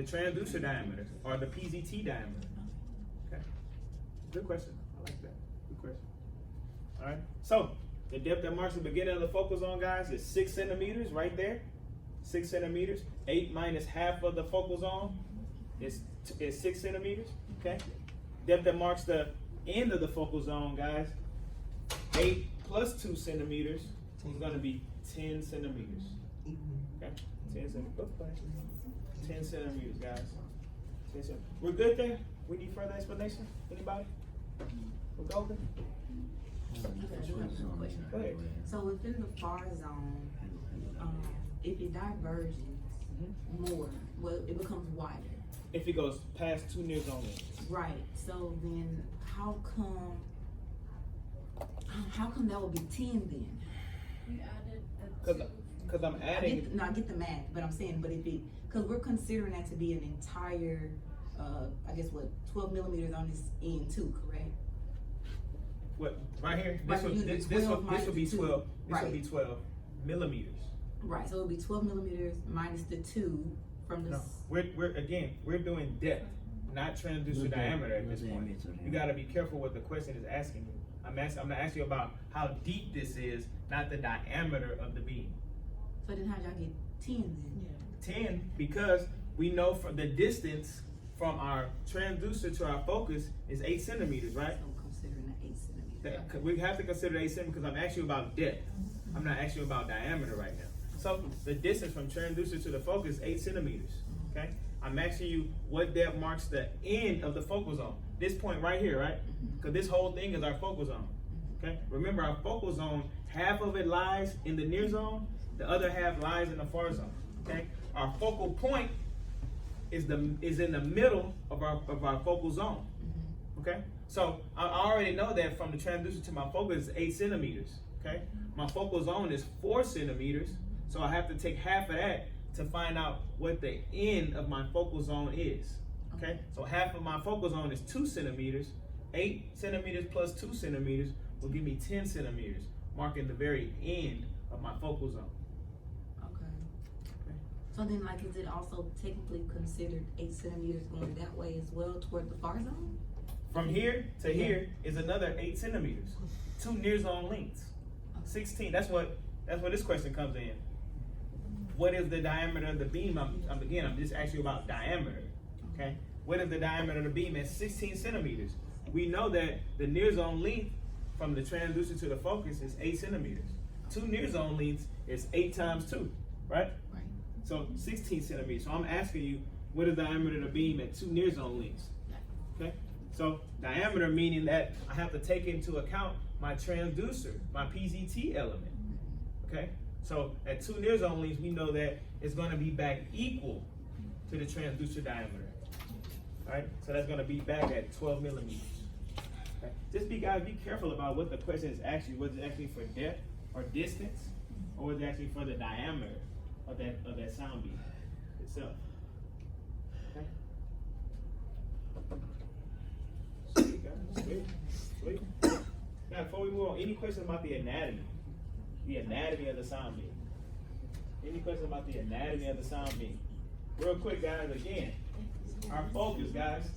transducer diameter, or the PZT diameter? Okay, good question. I like that. Good question. All right. So the depth that marks the beginning of the focal zone, guys, is 6 centimeters right there. 6 centimeters. 8 minus half of the focal zone is 6 centimeters. Okay. Depth that marks the end of the focal zone, guys, 8 plus 2 centimeters is going to be 10 centimeters. Okay. 10 centimeters, guys. 10 centimeters. We're good there? We need further explanation? Anybody? We're golden? Go ahead. So within the far zone, if it diverges more, well, it becomes wider. If it goes past 2 near zone lengths. Right. So then, how come that would be 10 then? You added Because I'm adding. I get the math, but I'm saying, but if it, because we're considering that to be an entire, I guess what, 12 millimeters on this end too, correct? What, right here? Right, This would be 12. This would be 12 millimeters. Right. So it would be 12 millimeters minus the 2 from the. No, we're doing depth, not transducer diameter at this point. You got to be careful what the question is asking you. I'm not asking you about how deep this is, not the diameter of the beam. So then how y'all get 10 then? 10 because we know from the distance from our transducer to our focus is 8 centimeters, right? So considering the 8 centimeters. We have to consider 8 centimeters because I'm asking you about depth. I'm not asking you about diameter right now. So the distance from transducer to the focus is 8 centimeters. Okay? I'm asking you what depth marks the end of the focal zone. This point right here, right? Because this whole thing is our focal zone. Okay? Remember, our focal zone, half of it lies in the near zone, the other half lies in the far zone. Okay? Our focal point is in the middle of our focal zone. Okay? So I already know that from the transducer to my focus is 8 centimeters. Okay? My focal zone is 4 centimeters, so I have to take half of that to find out what the end of my focal zone is. Okay? So half of my focal zone is 2 centimeters. 8 centimeters plus 2 centimeters will give me 10 centimeters, marking the very end of my focal zone. Okay. So then, like, is it also technically considered 8 centimeters going that way as well toward the far zone? From here to here is another 8 centimeters. 2 near zone lengths. 16. That's what this question comes in. What is the diameter of the beam? I'm just asking you about diameter. Okay. What is the diameter of the beam at 16 centimeters? We know that the near zone length from the transducer to the focus is 8 centimeters. 2 near zone lengths is 8 times 2, right? Right. So 16 centimeters. So I'm asking you, what is the diameter of the beam at 2 near zone lengths? Okay. So diameter meaning that I have to take into account my transducer, my PZT element. Okay. So at 2 near zone lengths, we know that it's going to be back equal to the transducer diameter. All right. So that's going to be back at 12 millimeters. Okay. Just be careful about what the question is actually. Was it actually for depth or distance, or was it actually for the diameter of that sound beam itself? Okay. Sweet, guys. Sweet. Now, before we move on, any questions about the anatomy? The anatomy of the sound beam. Any questions about the anatomy of the sound beam? Real quick, guys, again, our focus, guys,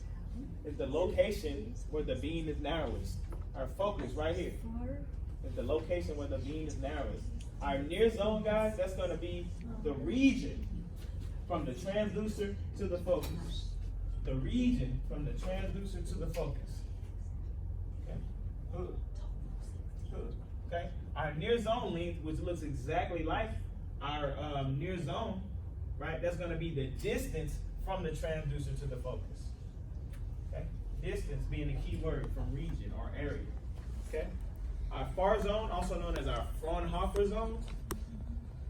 is the location where the beam is narrowest. Our focus right here is the location where the beam is narrowest. Our near zone, guys, that's going to be the region from the transducer to the focus. The region from the transducer to the focus. Okay? Good. Good. Okay? Our near zone length, which looks exactly like our near zone, right? That's going to be the distance from the transducer to the focus. Okay? Distance being the key word from region or area. Okay? Our far zone, also known as our Fraunhofer zone,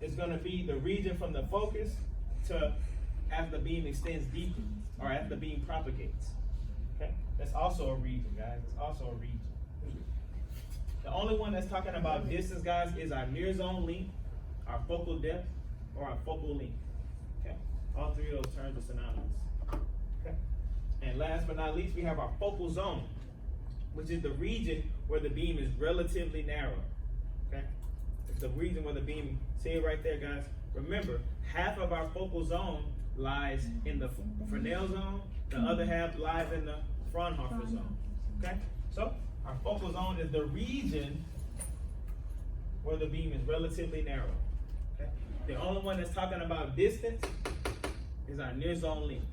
is going to be the region from the focus to as the beam extends deeper or as the beam propagates. Okay? That's also a region, guys. It's also a region. The only one that's talking about distance, guys, is our near zone length, our focal depth, or our focal length. Okay? All three of those terms are synonymous. Okay? And last but not least, we have our focal zone, which is the region where the beam is relatively narrow. Okay? It's the region where the beam, see it right there, guys. Remember, half of our focal zone lies in the Fresnel zone. The other half lies in the Fraunhofer zone. Okay? So our focal zone is the region where the beam is relatively narrow. Okay? The only one that's talking about distance is our near zone length.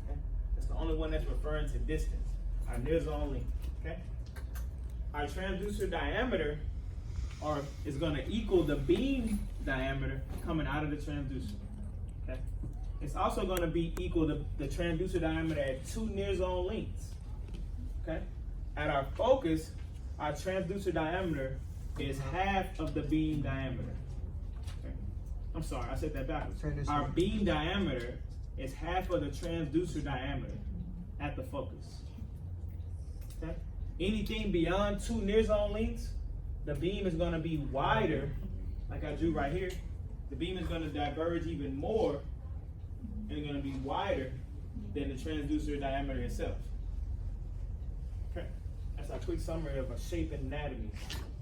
Okay? That's the only one that's referring to distance, our near zone length. Okay? Our transducer diameter is going to equal the beam diameter coming out of the transducer. Okay? It's also going to be equal to the transducer diameter at two near zone lengths. Okay? At our focus, our transducer diameter is half of the beam diameter. Okay? I'm sorry, I said that backwards. Our beam diameter is half of the transducer diameter at the focus. Okay? Anything beyond two near zone lengths, the beam is going to be wider, like I drew right here. The beam is going to diverge even more and going to be wider than the transducer diameter itself. Okay, that's a quick summary of a shape and anatomy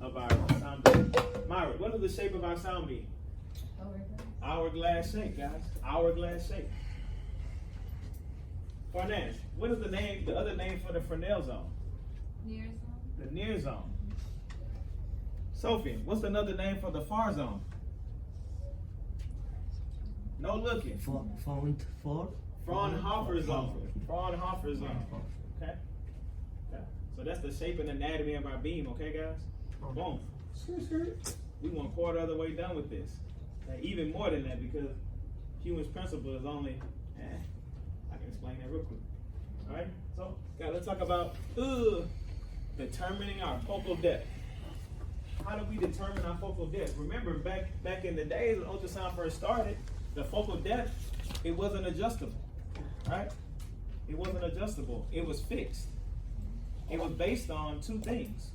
of our sound beam. Myra, what is the shape of our sound beam? Hourglass shape, guys. Hourglass shape. Farnaz, what is the other name for the Fresnel zone? Near zone. The near zone. Sophie, what's another name for the far zone? No looking. Fraunhofer zone. Fraunhofer zone. Okay? So that's the shape and anatomy of our beam, okay, guys? Boom. We want a quarter of the way done with this. Even more than that, because Hume's principle is only, I can explain that real quick. All right? So, guys, let's talk about determining our focal depth. How do we determine our focal depth? Remember, back in the days when ultrasound first started, the focal depth, it wasn't adjustable, right? It wasn't adjustable. It was fixed. It was based on two things.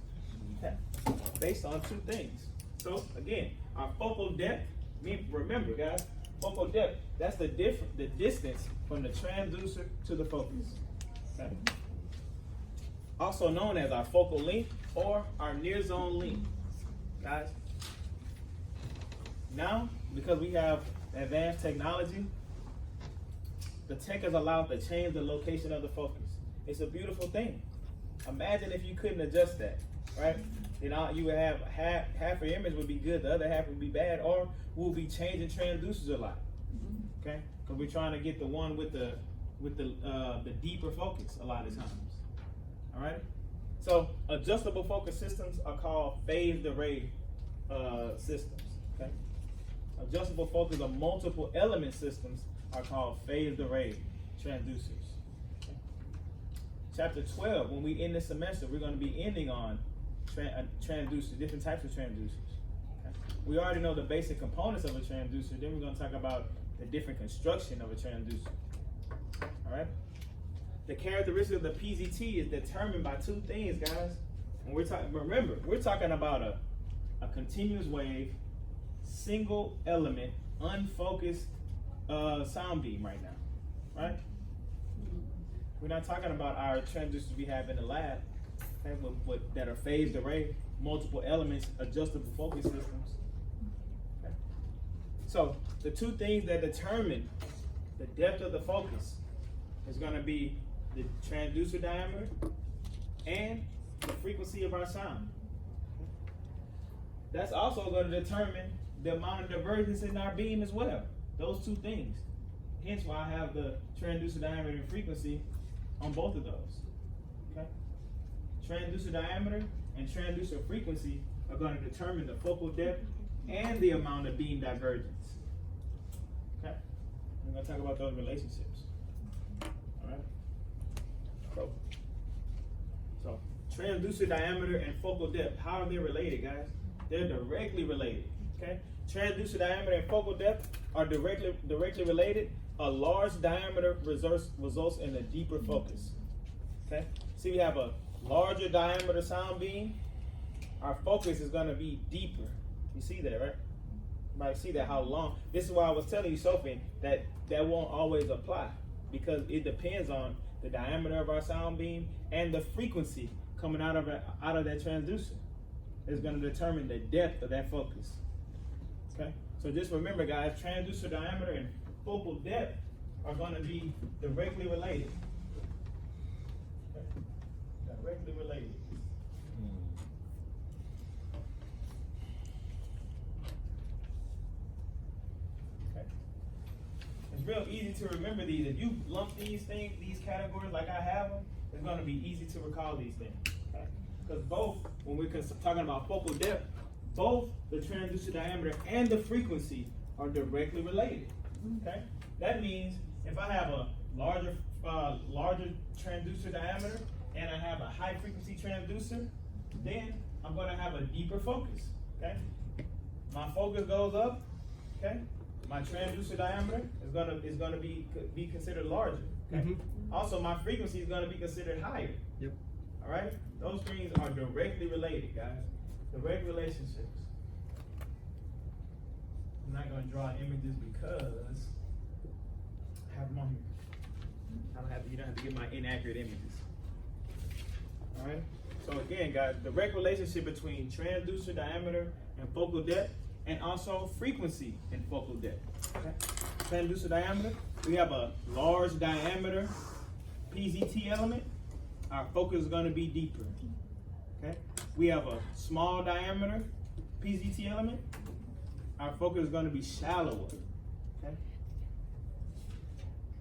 Based on two things. So, again, our focal depth, remember, guys, focal depth, that's the distance from the transducer to the focus. Okay? Also known as our focal length or our near zone length. Guys, now, because we have advanced technology, the tech is allowed to change the location of the focus. It's a beautiful thing. Imagine if you couldn't adjust that, right? Then you would have half your image would be good, the other half would be bad, or we'll be changing transducers a lot. Okay? Because we're trying to get the one with the deeper focus a lot of times. All right? So adjustable focus systems are called phased array systems. Okay? Adjustable focus or multiple element systems are called phased array transducers. Okay? Chapter 12, when we end this semester, we're going to be ending on transducers, different types of transducers. Okay? We already know the basic components of a transducer. Then we're going to talk about the different construction of a transducer. All right? The characteristic of the PZT is determined by two things, guys. And remember, we're talking about a continuous wave, single element, unfocused sound beam right now, right? We're not talking about our transducers we have in the lab, okay, that are phased array, multiple elements, adjustable focus systems. Okay. So the two things that determine the depth of the focus is going to be the transducer diameter and the frequency of our sound. That's also going to determine the amount of divergence in our beam as well. Those two things. Hence why I have the transducer diameter and frequency on both of those. Okay? Transducer diameter and transducer frequency are going to determine the focal depth and the amount of beam divergence. Okay? We're going to talk about those relationships. All right? So transducer diameter and focal depth, how are they related, guys? They're directly related. Okay? Transducer diameter and focal depth are directly related. A large diameter results in a deeper focus. Okay? See, we have a larger diameter sound beam. Our focus is going to be deeper. You see that, right? You might see that how long. This is why I was telling you, Sophie, that won't always apply, because it depends on the diameter of our sound beam and the frequency coming out of that transducer. Is going to determine the depth of that focus. Okay? So just remember, guys, transducer diameter and focal depth are going to be directly related. Okay. Directly related. Okay. It's real easy to remember these. If you lump these things, these categories like I have them, it's going to be easy to recall these things. Because both, when we're talking about focal depth, both the transducer diameter and the frequency are directly related. Okay, that means if I have a larger transducer diameter and I have a high frequency transducer, then I'm going to have a deeper focus. Okay, my focus goes up. Okay, my transducer diameter is going to be considered larger. Okay, also my frequency is going to be considered higher. Yep. All right, those things are directly related, guys. Direct relationships. I'm not going to draw images because I have them on here. You don't have to get my inaccurate images. All right. So again, guys, direct relationship between transducer diameter and focal depth, and also frequency and focal depth. Okay. Transducer diameter. We have a large diameter PZT element. Our focus is going to be deeper. Okay. We have a small diameter PZT element. Our focus is going to be shallower. Okay.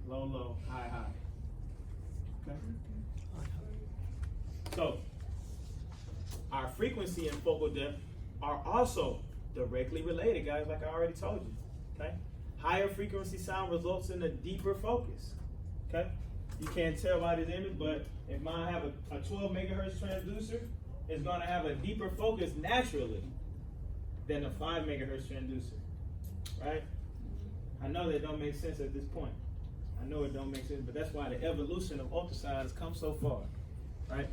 Low, low, high, high. Okay. So our frequency and focal depth are also directly related, guys, like I already told you. Okay. Higher frequency sound results in a deeper focus. Okay. You can't tell by this image, but if mine have a 12 megahertz transducer, it's going to have a deeper focus naturally than a 5 megahertz transducer, right? I know that don't make sense at this point. I know it don't make sense, but that's why the evolution of ultrasound has come so far, right?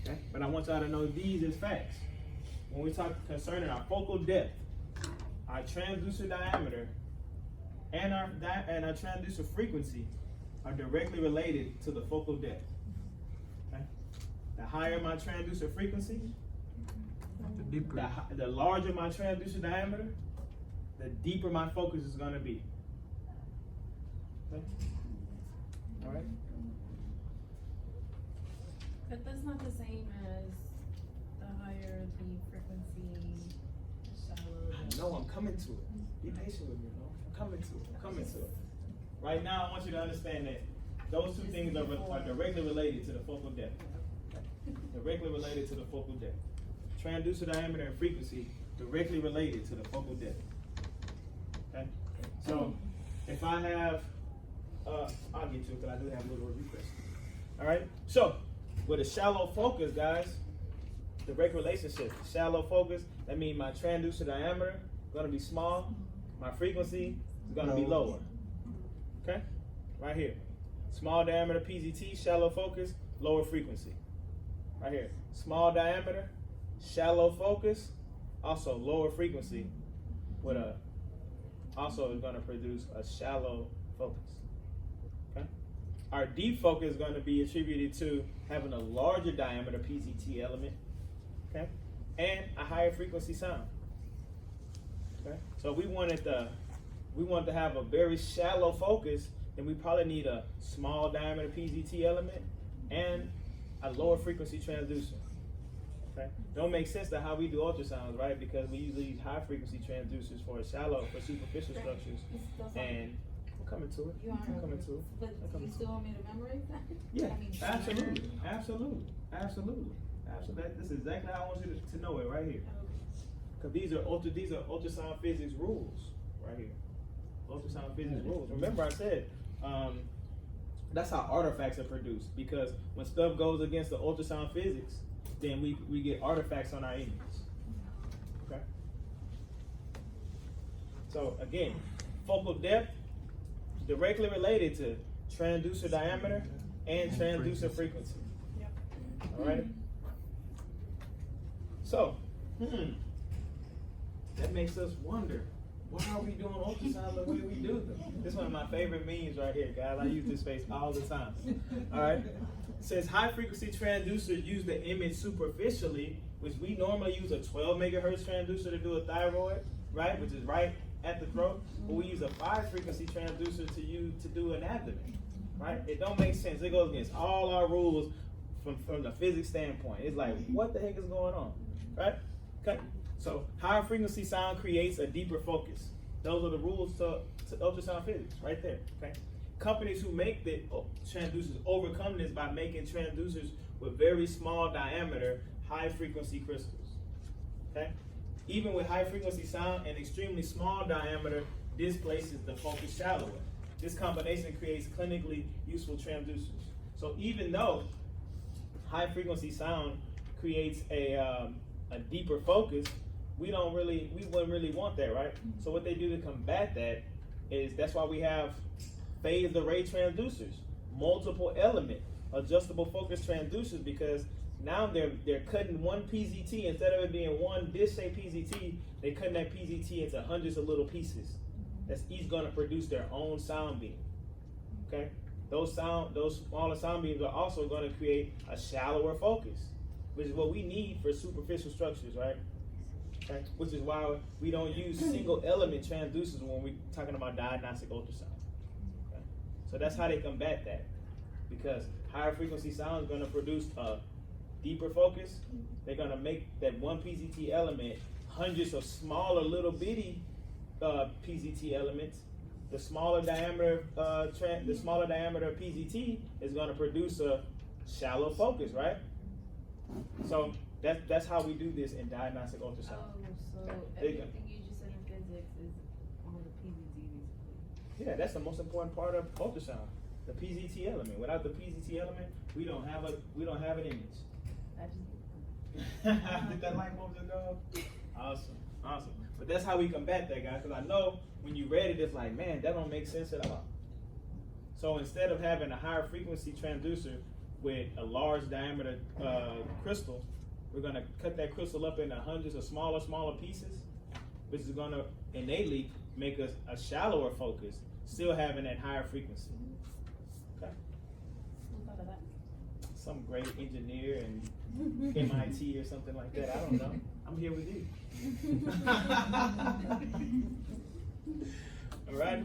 Okay, but I want y'all to know these as facts. When we talk concerning our focal depth, our transducer diameter, and our transducer frequency are directly related to the focal depth. Okay? The higher my transducer frequency, the larger my transducer diameter, the deeper my focus is going to be. Okay? All right. But that's not the same as the higher the frequency, the shallow. No, I'm coming to it. Be patient with me, bro. I'm coming to it. I'm coming to it. Right now, I want you to understand that those two things are directly related to the focal depth. Directly related to the focal depth. Transducer diameter and frequency directly related to the focal depth. Okay? So, if I have, I'll get to it because I do have a little review question. All right? So, with a shallow focus, guys, direct relationship. Shallow focus, that means my transducer diameter is going to be small, my frequency is going to be lower. Okay? Right here. Small diameter PZT, shallow focus, lower frequency. Right here. Small diameter, shallow focus, also lower frequency, with a also is going to produce a shallow focus. Okay? Our deep focus is going to be attributed to having a larger diameter PZT element, okay, and a higher frequency sound. Okay? So we want to have a very shallow focus, then we probably need a small diameter PZT element and a lower frequency transducer. Okay? Don't make sense to how we do ultrasounds, right? Because we usually use high frequency transducers for superficial structures. And I'm coming to it. I'm coming to it. But you still want me to memorize that? Yeah, I mean, absolutely. This is exactly how I want you to know it right here. Because these are ultrasound physics rules right here. Ultrasound physics rules. Remember I said that's how artifacts are produced, because when stuff goes against the ultrasound physics, then we get artifacts on our images. Okay? So again, focal depth directly related to transducer diameter and transducer frequency. Yep. All right? So, that makes us wonder, why are we doing ultrasound the way we do them? This is one of my favorite memes right here, guys. I use this face all the time. All right? Since high frequency transducers use the image superficially, which we normally use a 12 megahertz transducer to do a thyroid, right? Which is right at the throat, but we use a 5-frequency transducer to do an abdomen, right? It don't make sense. It goes against all our rules from the physics standpoint. It's like, what the heck is going on, right? Okay. So higher frequency sound creates a deeper focus. Those are the rules to ultrasound physics, right there. Okay. Companies who make the transducers overcome this by making transducers with very small diameter, high frequency crystals. Okay. Even with high frequency sound and extremely small diameter, displaces the focus shallower. This combination creates clinically useful transducers. So even though high frequency sound creates a deeper focus, we wouldn't really want that, right? So what they do to combat that is, that's why we have phased array transducers, multiple element, adjustable focus transducers, because now they're cutting one PZT, instead of it being one dish-shaped PZT, they're cutting that PZT into hundreds of little pieces. That's each gonna produce their own sound beam. Okay? Those smaller sound beams are also gonna create a shallower focus, which is what we need for superficial structures, right? Okay? Which is why we don't use single element transducers when we're talking about diagnostic ultrasound. Okay? So that's how they combat that, because higher frequency sound is gonna produce a deeper focus. They're gonna make that one PZT element hundreds of smaller little bitty PZT elements. The smaller diameter PZT is gonna produce a shallow focus, right? So that's how we do this in diagnostic ultrasound. Oh, so everything you just said in physics is on the PZT. Yeah, that's the most important part of ultrasound, the PZT element. Without the PZT element, we don't have an image. Did that light bulb just go? Awesome. But that's how we combat that, guys. Because I know when you read it, it's like, man, that don't make sense at all. So instead of having a higher frequency transducer with a large diameter crystal, we're gonna cut that crystal up into hundreds of smaller pieces, which is gonna innately make us a shallower focus, still having that higher frequency. Okay. Who thought of that? Some great engineer and MIT or something like that. I don't know. I'm here with you. All right.